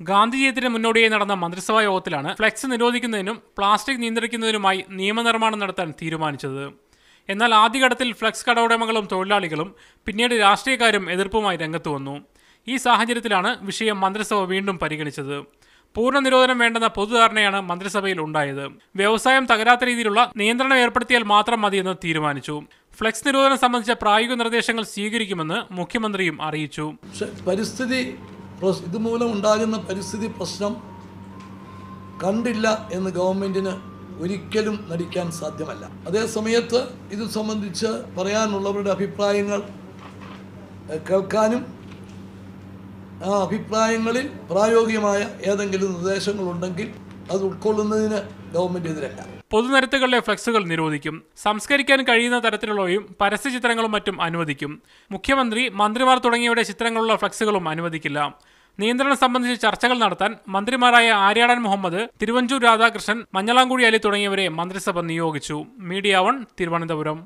ഗാന്ധിജയത്തിന് മുന്നോടിയായി നടന്ന മന്ത്രിസഭാ യോഗത്തിലാണ് ഫ്ലെക്സ് നിരോധിക്കുന്നതിനും പ്ലാസ്റ്റിക് നിയന്ത്രിക്കുന്നതിനുമായി നിയമനിർമ്മാണം നടത്താൻ തീരുമാനിച്ചത്. എന്നാൽ ആദ്യഘട്ടത്തിൽ ഫ്ലെക്സ് കടയുടമകളും തൊഴിലാളികളും പിന്നീട് രാഷ്ട്രീയക്കാരും എതിർപ്പുമായി രംഗത്ത് വന്നു. ഈ സാഹചര്യത്തിലാണ് വിഷയം മന്ത്രിസഭ വീണ്ടും പരിഗണിച്ചത്. പൂർണ്ണ നിരോധനം വേണ്ടെന്ന പൊതുധാരണയാണ് മന്ത്രിസഭയിൽ ഉണ്ടായത്. വ്യവസായം തകരാത്ത രീതിയിലുള്ള നിയന്ത്രണം ഏർപ്പെടുത്തിയാൽ മാത്രം മതിയെന്ന് തീരുമാനിച്ചു. ഫ്ലെക്സ് നിരോധനം സംബന്ധിച്ച പ്രായോഗിക നിർദ്ദേശങ്ങൾ സ്വീകരിക്കുമെന്ന് മുഖ്യമന്ത്രിയും അറിയിച്ചു. ഇതുമൂലം ഉണ്ടാകുന്ന പരിസ്ഥിതി പ്രശ്നം കണ്ടില്ല എന്ന് ഗവൺമെന്റിന് ഒരിക്കലും നടിക്കാൻ സാധ്യമല്ല. അതേസമയത്ത് ഇത് സംബന്ധിച്ച് പറയാനുള്ളവരുടെ അഭിപ്രായങ്ങൾ കേൾക്കാനും ആ അഭിപ്രായങ്ങളിൽ പ്രായോഗികമായ ഏതെങ്കിലും നിർദ്ദേശങ്ങളുണ്ടെങ്കിൽ അത് ഉൾക്കൊള്ളുന്നതിന് ഗവൺമെന്റ് എതിരല്ല. പൊതുനിരത്തുകളിലെ ഫ്ലെക്സുകൾ നിരോധിക്കും. സംസ്കരിക്കാൻ കഴിയുന്ന തരത്തിലുള്ളവയും പരസ്യ ചിത്രങ്ങളും മറ്റും അനുവദിക്കും. മുഖ്യമന്ത്രി, മന്ത്രിമാർ തുടങ്ങിയവരുടെ ചിത്രങ്ങളുള്ള ഫ്ലെക്സുകളും അനുവദിക്കില്ല. നിയന്ത്രണം സംബന്ധിച്ച് ചർച്ചകൾ നടത്താൻ മന്ത്രിമാരായ ആര്യാടൻ മുഹമ്മദ്, തിരുവഞ്ചൂർ രാധാകൃഷ്ണൻ, മഞ്ഞളാംകുഴി അലി തുടങ്ങിയവരെ മന്ത്രിസഭ നിയോഗിച്ചു. മീഡിയ 1 തിരുവനന്തപുരം.